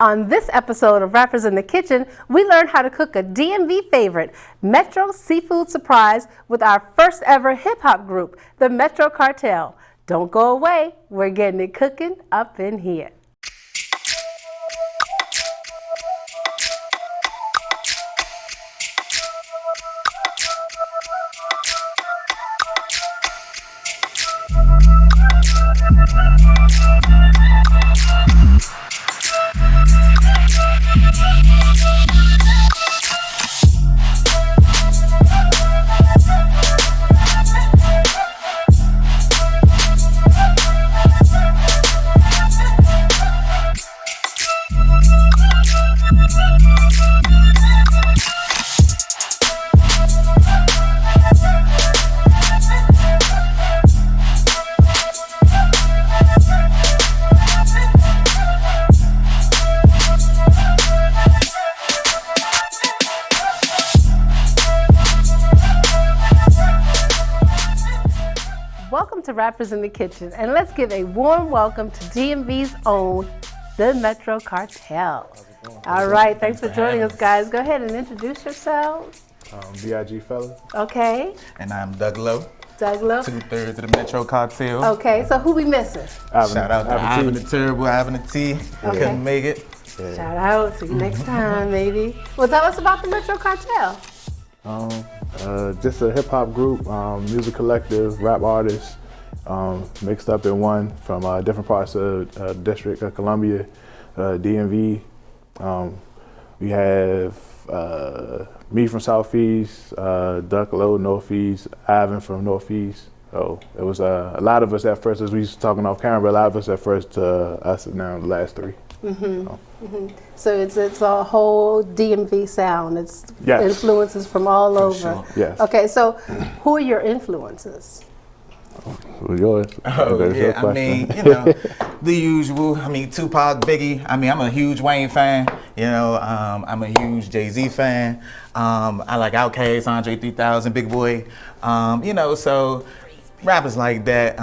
On this episode of Rappers in the Kitchen, we learn how to cook a DMV favorite, Metro Seafood Surprise, with our first ever hip-hop group, the Metro Cartel. Don't go away, we're getting it cooking up in here. Welcome to Rappers in the Kitchen, and let's give a warm welcome to DMV's own, the Metro Cartel. All right, thanks for joining us, guys. Go ahead and introduce yourselves. B.I.G. Fella. Okay. And I'm Doug Lowe. Doug Lowe. 2/3 of the Metro Cartel. Okay, so who we missing? Shout out to Ivan the Terrible, Ivan the T. Okay. Couldn't make it. Yeah. Shout out. See you next time, maybe. Well, tell us about the Metro Cartel. Just a hip hop group, music collective, rap artists, mixed up in one from different parts of the District of Columbia, DMV. We have me from Southeast, Duck Low, Northeast, Ivan from Northeast. So it was a lot of us at first, as we was talking off camera, but a lot of us at first to us now the last three. So it's a whole DMV sound. It's Yes. influences from all over. Sure. Yes. Okay, so who are your influences? Yours. Oh, That's your yeah, I question. mean, you know, the usual. I mean, Tupac, Biggie. I mean, I'm a huge Wayne fan. You know, I'm a huge Jay-Z fan. I like Outkast, Andre 3000, Big Boy. You know, so rappers like that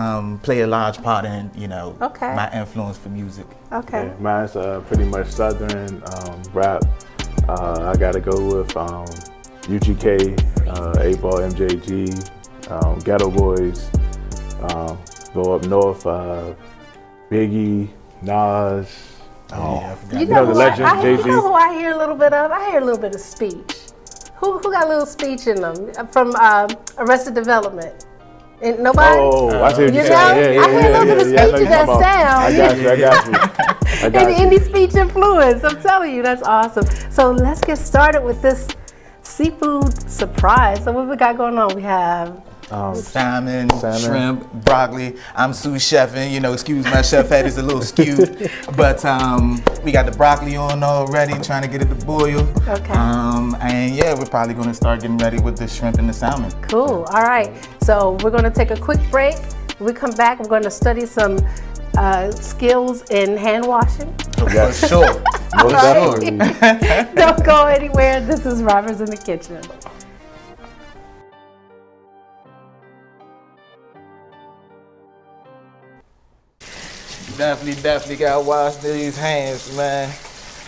play a large part in, you know, my influence for music. Okay. Yeah, mine's pretty much Southern rap. I gotta go with UGK, 8-Ball, MJG, Ghetto Boys. Go up north, Biggie, Nas. I forgot. You know the who legend, you Jay-Z. know who I hear a little bit of? I hear a little bit of speech. Who got a little speech in them from Arrested Development? And nobody? Oh, I see what You you're know, saying. I hear a little bit of I know speech in you're that talking about. I got you. Any speech influence, I'm telling you, that's awesome. So let's get started with this seafood surprise. So what we got going on? We have Salmon, shrimp, broccoli. I'm sous chefing, you know, excuse my chef head is a little skewed. But we got the broccoli on already, trying to get it to boil. Okay. And yeah, we're probably gonna start getting ready with the shrimp and the salmon. Cool. All right. So we're gonna take a quick break. When we come back, we're gonna study some skills in hand washing. For sure. All right. Don't go anywhere. This is Rappers in the Kitchen. Definitely gotta wash these hands, man.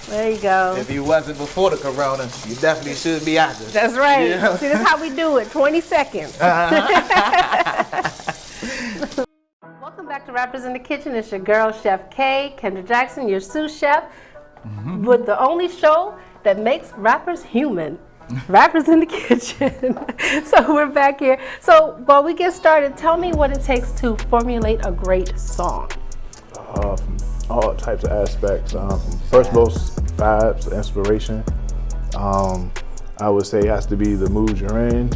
There you go. If you wasn't before the corona, you definitely should be out there. That's right. Yeah. See, this is how we do it. 20 seconds. Welcome back to Rappers in the Kitchen. It's your girl, Chef K, Kendra Jackson, your sous chef, with the only show that makes rappers human. Rappers in the Kitchen. So we're back here. So while we get started, tell me what it takes to formulate a great song. From all types of aspects. First of all, vibes, inspiration. I would say it has to be the mood you're in.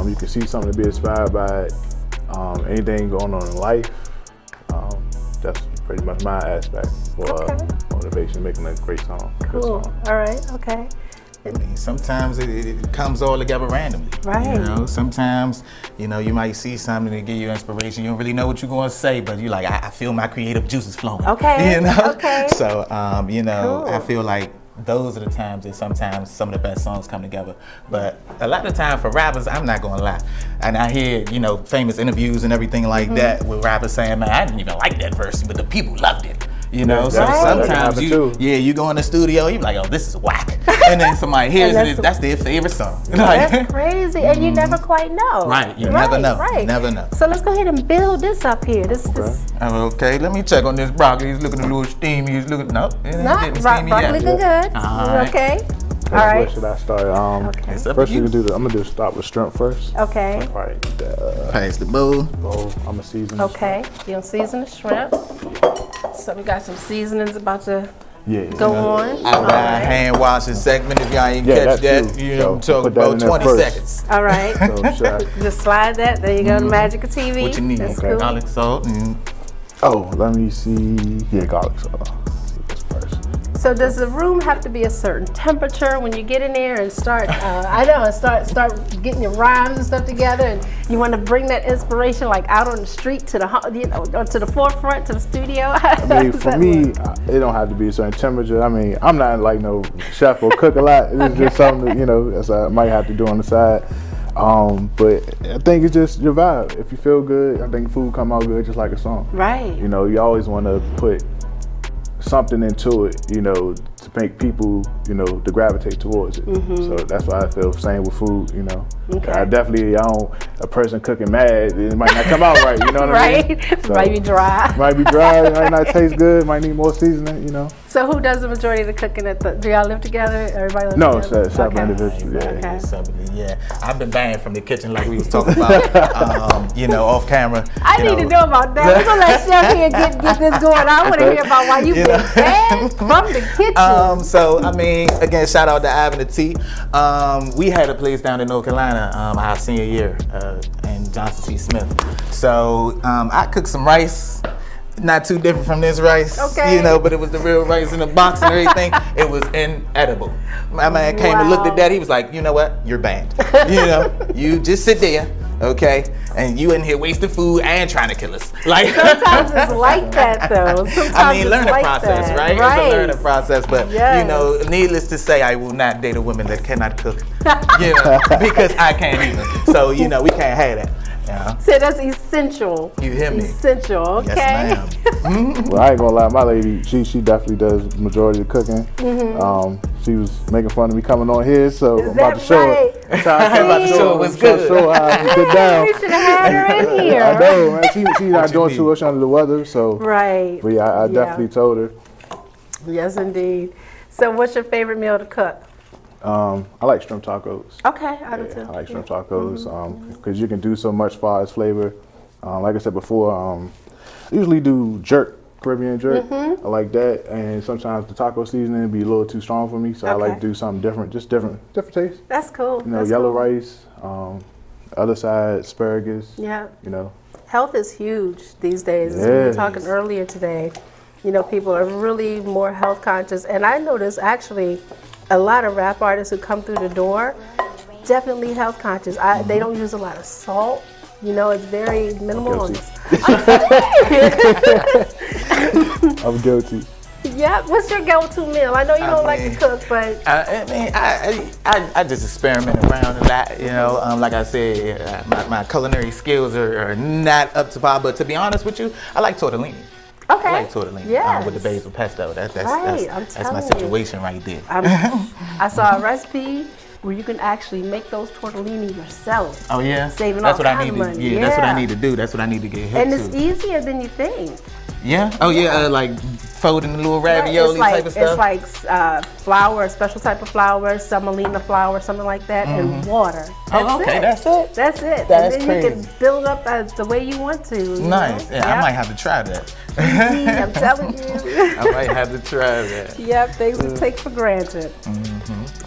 You can see something to be inspired by anything going on in life. That's pretty much my aspect for motivation, making a great song. Cool. All right. Okay. I mean, sometimes it comes all together randomly. Right. You know, sometimes, you know, you might see something to give you inspiration. You don't really know what you're going to say, but you're like, I feel my creative juices flowing. Okay. You know? Okay. So, you know, Cool. I feel like those are the times that sometimes some of the best songs come together. But a lot of the time for rappers, I'm not gonna lie. And I hear, you know, famous interviews and everything like that with rappers saying, man, I didn't even like that verse, but the people loved it. You know, so Right. sometimes That you, can happen too. you go in the studio, you be like, oh, this is whack, and then somebody hears And it, that's their favorite song. Like, That's crazy, and you never quite know. Right, you never know. Right. You never know. So let's go ahead and build this up here. This Okay, let me check on this broccoli. He's looking a little steamy. He's looking, nope, it ain't not getting steamy broccoli yet. looking good. All right. Okay. All Where right. should I start? Okay. It's up First to you you. can do I'm gonna do start with shrimp first. Okay. All right, Pass the bowl. bowl. I'm gonna season. this. Okay. You'll season the shrimp. So we got some seasonings about to Yeah. go on. I got a hand washing segment. If y'all ain't Yeah, catch that that, too. you So know, I'm talking put that in about there 20 first. seconds. All right. So should I? Just slide that. There you go. The magic of TV. What you need? That's Okay. cool. Garlic salt and Oh, let me see. Yeah, garlic sauce. This first. So does the room have to be a certain temperature when you get in there and start? Start getting your rhymes and stuff together, and you want to bring that inspiration like out on the street to the or to the forefront to the studio. I mean, for me, it don't have to be a certain temperature. I mean, I'm not like no chef or cook a lot. It's just something that, that's I might have to do on the side. But I think it's just your vibe. If you feel good, I think food come out good just like a song. Right. You always want to put something into it, to make people, to gravitate towards it. So that's why I feel same with food, Okay. I don't, a person cooking mad, it might not come out right, you know what I mean? Right. So, Might be dry. might be dry, it might not taste good, might need more seasoning, So who does the majority of the cooking? Do y'all live together? Everybody live No, together? separate Okay. individuals, yeah. Okay. something. Yeah, I've been banned from the kitchen like we was talking about, off camera. I need to know about that. We're gonna let Chef here get this going. I want to hear about why you've been banned from the kitchen. So I mean, again, shout out to Ivan and T. We had a place down in North Carolina, our senior year, in Johnson C. Smith. So I cooked some rice. Not too different from this rice, Okay. But it was the real rice in the box and everything. It was inedible. My man came and looked at that. He was like, you know what? You're banned. You just sit there, okay? And you in here wasting food and trying to kill us. Like Sometimes it's like that, though. Sometimes I mean, it's learning like process, that. right? Right. It's a learning process, but Yes. needless to say, I will not date a woman that cannot cook, because I can't either. So we can't have that. So that's essential. You hear me? Essential, okay? Yes, ma'am. Well, I ain't gonna lie, my lady, she definitely does the majority of the cooking. She was making fun of me coming on here, so I'm about to show it. I'm about to show it what's good. Show how to get down. You should have had her in here. I know, man. She's not you doing need? too much under the weather, so. Right. But yeah, I definitely told her. Yes, indeed. So what's your favorite meal to cook? I like shrimp tacos. Okay, I do too. I like shrimp tacos because you can do so much as far as flavor. Like I said before, I usually do jerk, Caribbean jerk. I like that, and sometimes the taco seasoning be a little too strong for me, so I like to do something different, just different taste. That's cool. That's Yellow cool. rice, other side asparagus. Yeah. Health is huge these days. As we were Yes. talking earlier today. People are really more health conscious, and I notice actually a lot of rap artists who come through the door definitely health conscious. They don't use a lot of salt. It's very minimal. Guilty. I'm guilty. Yeah, what's your go-to meal? I know you don't like to cook, but I mean, I just experiment around a lot, like I said, my culinary skills are not up to par, but to be honest with you, I like tortellini. okay. I like tortellini Yes. with the basil pesto. That's I'm my telling you. situation right there. I saw a recipe where you can actually make those tortellini yourself. Oh yeah, Saving that's all what I kind need of to. money. Yeah, that's what I Yeah. need to do. That's what I need to get hip And to. it's easier than you think. Yeah. Oh yeah, like folding the little ravioli type of stuff. It's like flour, a special type of flour, semolina flour, something like that, and water. Oh, okay, that's it. That's it. That's and then you crazy. can build up the way you want to. you Nice. know? Yeah, I Yep. might have to try that. Easy, I'm telling you. I might have to try that. Yep, things we take for granted.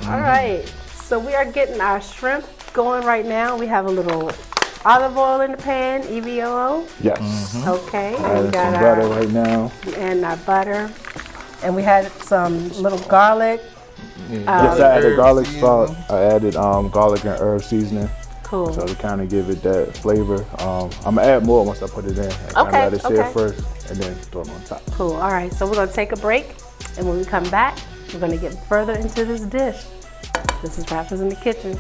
All right, so we are getting our shrimp going right now. We have a little olive oil in the pan, EVOO. Yes. Okay, and we Adding got some butter right now. our butter, and we had some little garlic. Yes, I added herb garlic seasoning. salt. I added garlic and herb seasoning. Cool. So to kind of give it that flavor. I'm gonna add more once I put it in. I Okay, let it sit okay. first and then throw them on top. Cool. All right, so we're gonna take a break, and when we come back, we're gonna get further into this dish. This is Rappers in the Kitchen.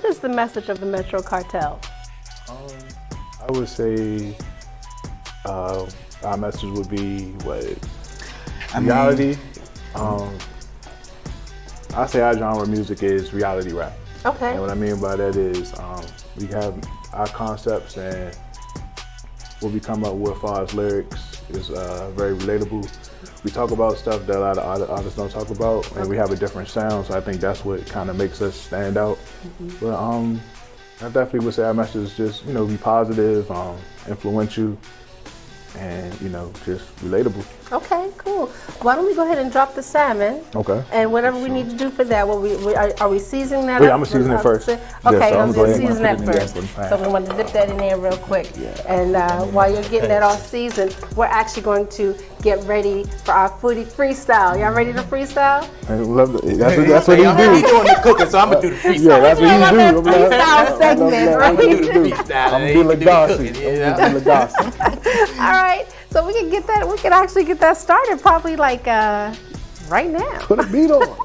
what is the message of the Metro Cartel? I would say our message would be reality. I say our genre of music is reality rap. Okay. And what I mean by that is we have our concepts, and what we come up with as far as lyrics is very relatable. We talk about stuff that a lot of artists don't talk about, and we have a different sound, so I think that's what kind of makes us stand out. But I definitely would say our message is just, be positive, influential, and, just relatable. Okay, cool. Why don't we go ahead and drop the salmon? Okay. And whatever we need to do for that, are we seasoning that Wait, up? I'm going to season it first. Okay, so I'm going going to to season that first. So we want to dip that in there real quick. And while you're getting that all seasoned, we're actually going to get ready for our foodie freestyle. Y'all ready to freestyle? That's what he I'm do. doing the cooking, so I'm gonna do the freestyle. Yeah, that's what he do. Freestyle segment, right? I'm gonna be Lagasse. All right, so we can get that. We can actually get that started probably like right now. Put a beat on.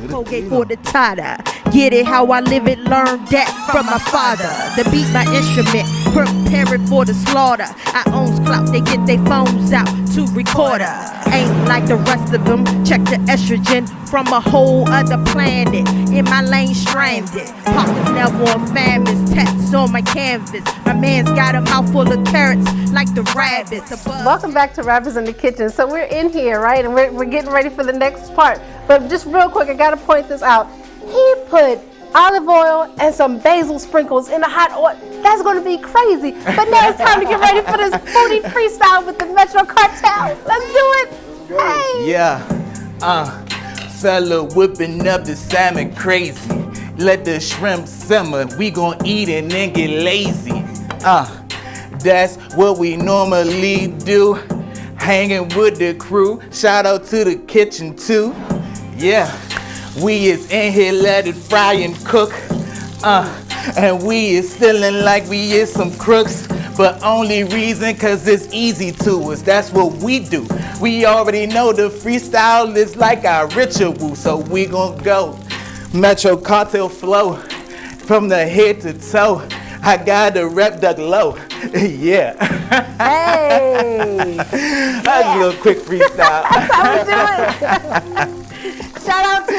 Colgate for the tada. Get it how I live it, learn that from my father. The beat my instrument, preparing for the slaughter. I owns clout, they get their phones out to record her. Ain't like the rest of them, check the estrogen from a whole other planet. In my lane stranded, pockets never on famines, tats on my canvas. My man's got a mouthful of carrots like the rabbits. Welcome back to Rappers in the Kitchen. So we're in here, right? And we're getting ready for the next part. But just real quick, I gotta point this out. He put olive oil and some basil sprinkles in the hot oil. That's gonna be crazy. But now it's time to get ready for this foodie freestyle with the Metro Cartel. Let's do it. Hey. Yeah, fella whipping up the salmon crazy. Let the shrimp simmer, we gon' eat and then get lazy. That's what we normally do. Hanging with the crew, shout out to the kitchen too. Yeah, we is in here, let it fry and cook. And we is feeling like we is some crooks. But only reason, cause it's easy to us, that's what we do. We already know the freestyle is like our ritual, so we gon' go. Metro Cartel flow, from the head to toe. I gotta rep Doug Low, yeah. Hey. That's a little quick freestyle. That's how we do it. Shout out to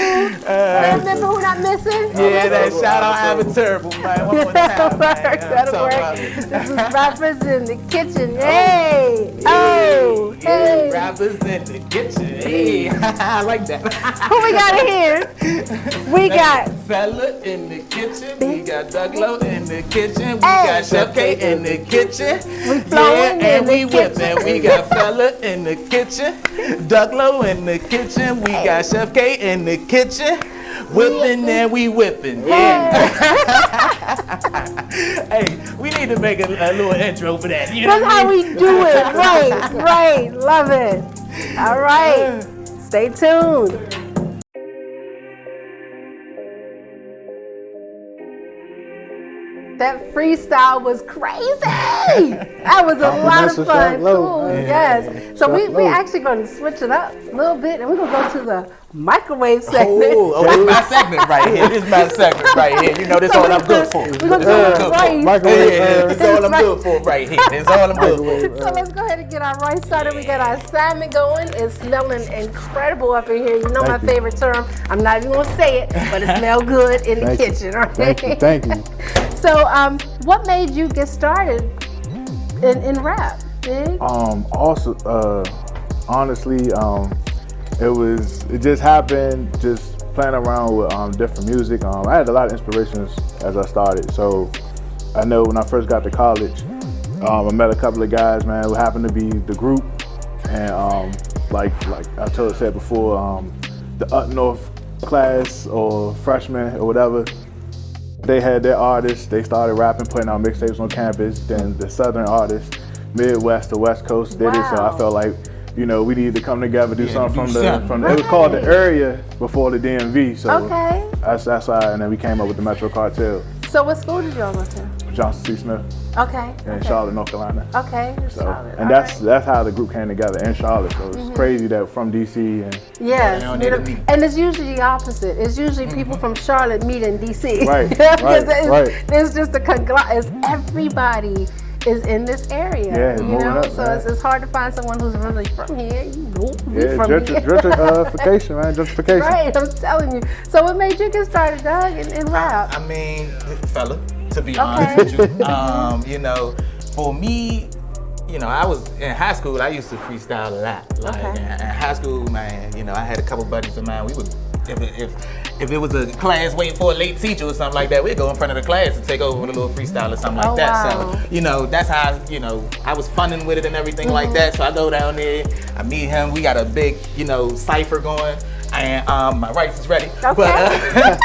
remember who not missing? Yeah, that shout out Ivan Turbo, man. One more time, That'll work. man. That'll work. This is Rappers in the Kitchen. Hey. Oh. Hey. Rappers in the kitchen. Hey. I like that. Who we got in here? We got Fella in the kitchen. We got Doug Low in the kitchen. We got Chef K in the kitchen. We flowing yeah, and in we the kitchen. whipping. We got Fella in the kitchen. Doug Low in the kitchen. We got Chef K in the kitchen. Whipping and we whipping. Yeah. Hey, we need to make a little intro for that. You know That's how we do it. Right. Love it. All right. Stay tuned. That freestyle was crazy. That was a lot of fun. Cool. Yes. So we actually going to switch it up a little bit, and we're going to go to the microwave segment. Oh, this is my segment right here. This is my segment right here. You know, this is all I'm good for. We're going to do rice. Microwave. This is all I'm good for right here. This is all I'm good for. So let's go ahead and get our rice started. We got our salmon going. It's smelling incredible up in here. You know my favorite term. I'm not even going to say it, but it smells good in the kitchen. Right? Thank you. So, what made you get started in rap? Big? Honestly, it just happened, just playing around with different music. I had a lot of inspirations as I started. So I know when I first got to college, I met a couple of guys, man, who happened to be the group. And like I said before, the up north class or freshmen or whatever, they had their artists, they started rapping, putting out mixtapes on campus. Then the southern artists, Midwest to West Coast, did it. So I felt like, we needed to come together, do something from the it was called the area before the DMV. So that's why, and then we came up with the Metro Cartel. So what school did y'all go to? Johnson C. Smith. Okay. in Charlotte, North Carolina. Okay. So, Charlotte. and that's how the group came together in Charlotte. So it's crazy that from DC and Yes, They don't need to meet. and it's usually the opposite. It's usually people from Charlotte meet in DC. Right, Because right. It's just a conglomerate. Everybody is in this area. Yeah, it's you moving know, up, so man. it's hard to find someone who's really from here. You know, we yeah, from here. gentrification, man, gentrification. Right, I'm telling you. So what made you get started, Doug, in rap? I mean, fella, to be Okay. honest with you. You know, for me, you know, I was in high school. I used to freestyle a lot. Like Okay. in high school, man. You know, I had a couple buddies of mine. We would, if it was a class waiting for a late teacher or something like that, we'd go in front of the class and take over with a little freestyle or something like Oh, that. wow. So, you know, that's how I was funning with it and everything like that. So I go down there, I meet him. We got a big, cipher going. And my rights is ready. Okay.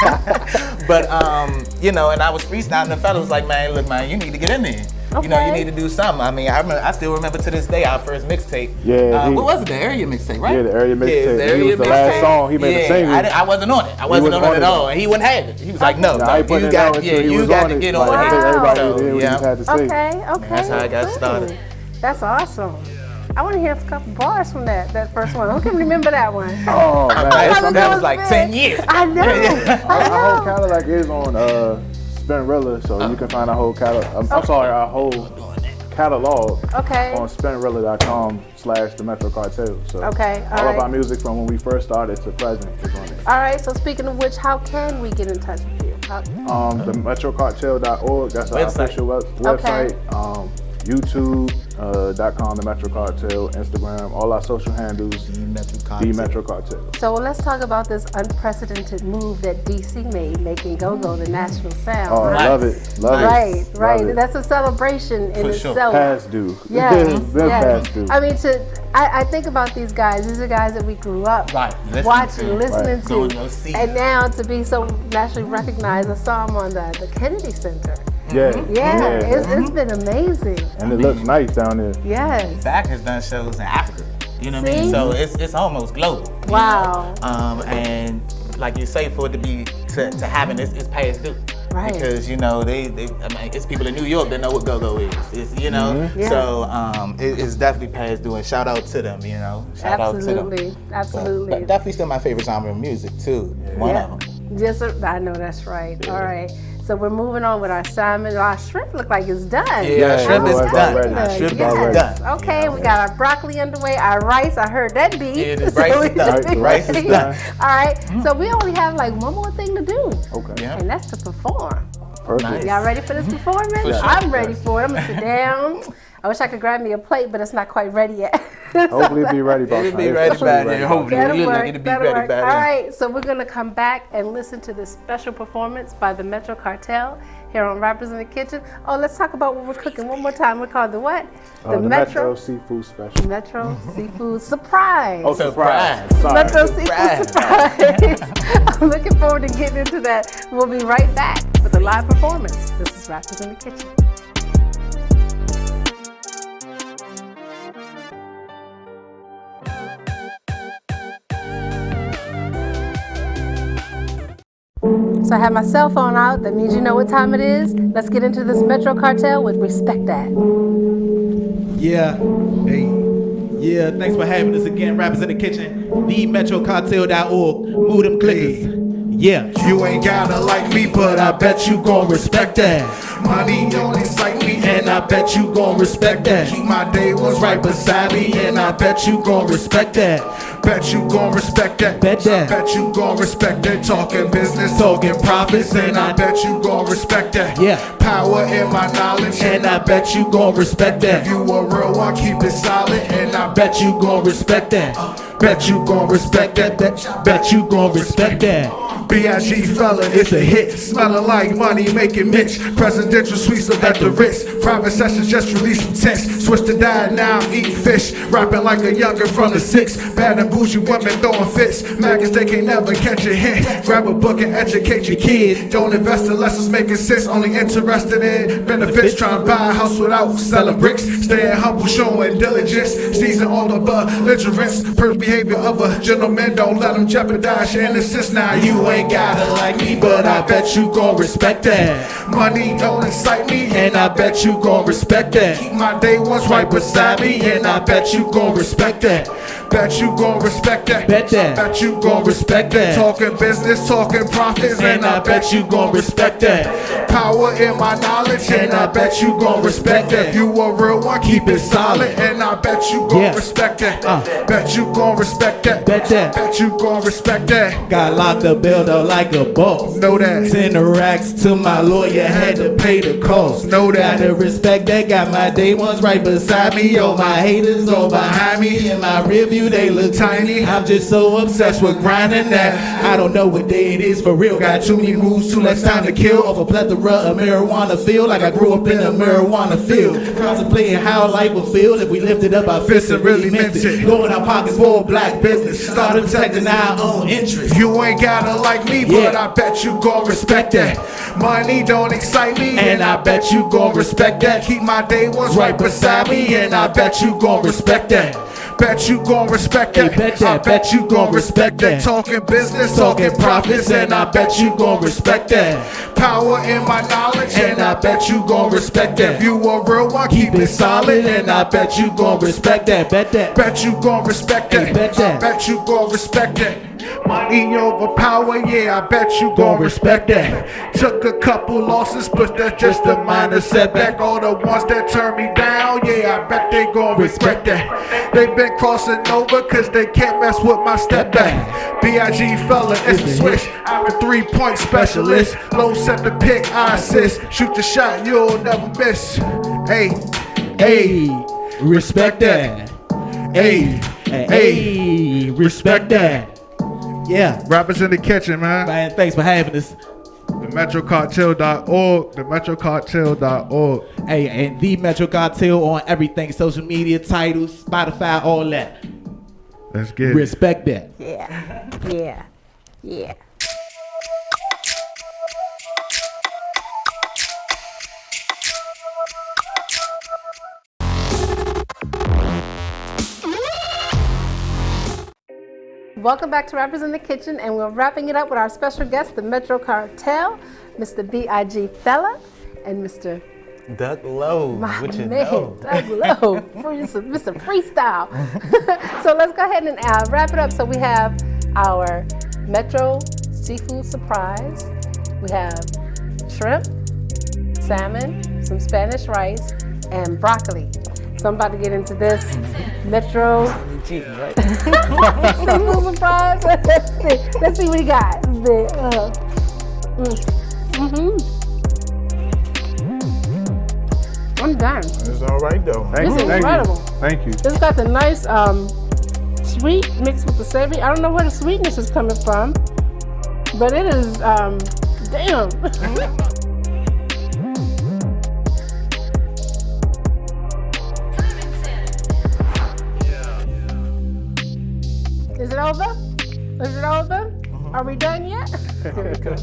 But and I was freestyling. The fella was like, man, look, man, you need to get in there. You know, you Okay. need to do something. I mean, I still remember to this day our first mixtape. Yeah, What was it? The area mixtape, right? Yeah, the area mixtape. Yeah, the He area was the last mixtape. song. He made the single. I wasn't on it. I wasn't on it at all. And he wouldn't have it. He was like, no, Nah, he put you it got, down yeah, until he you was got on to it. get Like, on I it. think everybody So, did what he just had to say. Okay. That's how I got Cool. started. That's awesome. I want to hear a couple bars from that first one. Who can remember that one? Oh man, That was like 10 years. I know. our whole catalog is on Spinrilla, so you can find our whole catalog. I'm sorry, our whole catalog Okay. on spinrilla.com/the Metro Cartel. So Okay, all all of right. our music from when we first started to present is on it. All right. So speaking of which, how can we get in touch with you? The metrocartel.org, that's our Website. official website. YouTube.com, the Metro Cartel, Instagram, all our social handles, the Metro Cartel. So let's talk about this unprecedented move that DC made, making go-go the national sound. Oh, Nice. love it, love Right, it. right. Love it. That's a celebration in For sure. itself. Past due. Yes, Been yes. past due. I mean, I think about these guys. These are guys that we grew up Right, listening watching, to. listening Right. Going to, to see. and now to be so nationally recognized. I saw them on the Kennedy Center. Yeah, Yeah, it's been amazing. and it looks nice down there. Yes. Back has done shows in Africa. You know what I See? mean? So it's almost global. you Wow. know? And like you say, for it to be to happen, it's past due. Right. Because they I mean, it's people in New York that know what go-go is. It's, Yeah. So it's definitely past due. And shout out to them. Shout out to them. Absolutely, absolutely. But definitely still my favorite genre of music too. One Yeah. of them. Yes, I know that's right. All right. So we're moving on with our salmon. Our shrimp look like it's done. Yeah, shrimp is done. Yes. Shrimp is Yes. done. Okay, we got our broccoli underway, our rice. I heard that beat. Yeah, the rice is done. The rice is done. All right. So we only have like one more thing to do, Okay, Yeah. and that's to perform. perfect. Nice. Y'all ready for this performance? For sure. I'm ready for it. I'm gonna sit down. I wish I could grab me a plate, but it's not quite ready yet. Hopefully it'll be ready by It'll be time. ready It's by ready then. Hopefully. That'll It'll work. be That'll ready work. by All then. right, so we're gonna come back and listen to this special performance by the Metro Cartel here on Rappers in the Kitchen. Oh, let's talk about what we're cooking one more time. We're called the what? The Metro Seafood Special. Metro Seafood Surprise. Oh, Surprise. Sorry. Metro Seafood Surprise. Surprise. I'm looking forward to getting into that. We'll be right back with a live performance. This is Rappers in the Kitchen. So I have my cell phone out. That means you know what time it is. Let's get into this Metro Cartel with Respect That. Yeah. Hey. Yeah, thanks for having us again, Rappers in the Kitchen. TheMetroCartel.org. Move them clickers. Yeah. You ain't gotta like me, but I bet you gon' respect that. Money don't excite me, and I bet you gon' respect that. Keep my day ones right beside me, and I bet you gon' respect that. Bet you gon' respect that. Bet that. Bet you gon' respect that. Talking business, talking profits, and I bet you gon' respect that. Yeah. Power in my knowledge, And I bet you gon' respect that. if you a real one, keep it solid, and I bet Bet you gon' respect that. Bet you gon' respect that. Bet you gon' respect that. B.I.G. fella, it's a hit. Smelling like money, making mitch. Presidential suites up at the Ritz. Private sessions just released some text. Switched to diet, now I'm eating fish. Rapping like a youngin' from the 6. Bad and bougie women throwing fits. Maggots, they can't never catch a hint. Grab a book and educate your kid. Don't invest unless it's making sense. Only interested in benefits. Trying to buy a house without selling bricks. Staying humble, showing diligence. Season all the belligerence. First behavior of a gentleman. Don't let them jeopardize your innocence. Now you ain't gotta like me, but I bet you gon' respect that. Money don't excite me, and I bet you gon' respect that. Keep my day ones right beside me, and I bet you gon' respect that. Bet you gon' respect that. Bet that. Bet you gon' respect that. Talking business, talking profits, and I bet you gon' respect that. Power in my knowledge, and I bet you gon' respect that. If you a real one, keep it solid, and I bet you gon' respect that. Bet you gon' respect that. Bet that. Bet you gon' respect that. Got locked the builder like a boss. Know that. 10 racks to my lawyer, had to pay the cost. Know that. Gotta respect that, got my day ones right beside me. Yo, my haters all behind me. In my review, they look tiny. I'm just so obsessed with grinding that I don't know what day it is for real. Got too many moves, too much time to kill. Off a plethora of marijuana feel, like I grew up in a marijuana field. Contemplating how life would feel if we lifted up our fists and really meant it. Going our pockets for black business, started protecting our own interests. You ain't gotta like me, but I bet you gon' respect that. Money don't excite me, and I bet you gon' respect that. Keep my day ones right beside me, and I bet you gon' respect that. Bet you gon' respect that. Bet that. I bet you gon' respect that. Talking business, talking profits, and I bet you gon' respect that. Power in my knowledge, and I bet you gon' respect that. If you a real one, keep it solid, and I bet you gon' respect that. Bet that. Bet you gon' respect that. Bet that. I bet you gon' respect that. Money over power, yeah, I bet you gon' respect that. Took a couple losses, but that's just a minor setback. All the ones that turn me down, yeah, I bet they gon' respect that. They been crossing over, cause they can't mess with my step back. B.I.G. fella, it's a switch. I'm a 3-point specialist. Low set the pick, I assist. Shoot the shot, you'll never miss. Hey, Hey, respect that. hey, Hey, respect that. Yeah. rappers in the kitchen, man. Man, thanks for having us. The MetroCartel.org, the MetroCartel.org. Hey, and the Metro Cartel on everything, social media, titles, Spotify, all that. Let's get it. Respect that. Yeah. Welcome back to Rappers in the Kitchen, and we're wrapping it up with our special guest, the Metro Cartel, Mr. B.I.G. Fella, and Mr. Doug Lowe, My what you man, know? Doug Lowe, Mr. Freestyle. So let's go ahead and wrap it up. So we have our Metro Seafood Surprise. We have shrimp, salmon, some Spanish rice, and broccoli. So I'm about to get into this Metro Cheating, right? Seafood Surprise. Let's see what he got. I'm done. It's all right though. This is incredible. Thank you. It's got the nice sweet mixed with the savory. I don't know where the sweetness is coming from, but it is, damn. Is it over? Is it over? Are we done yet? Here we go.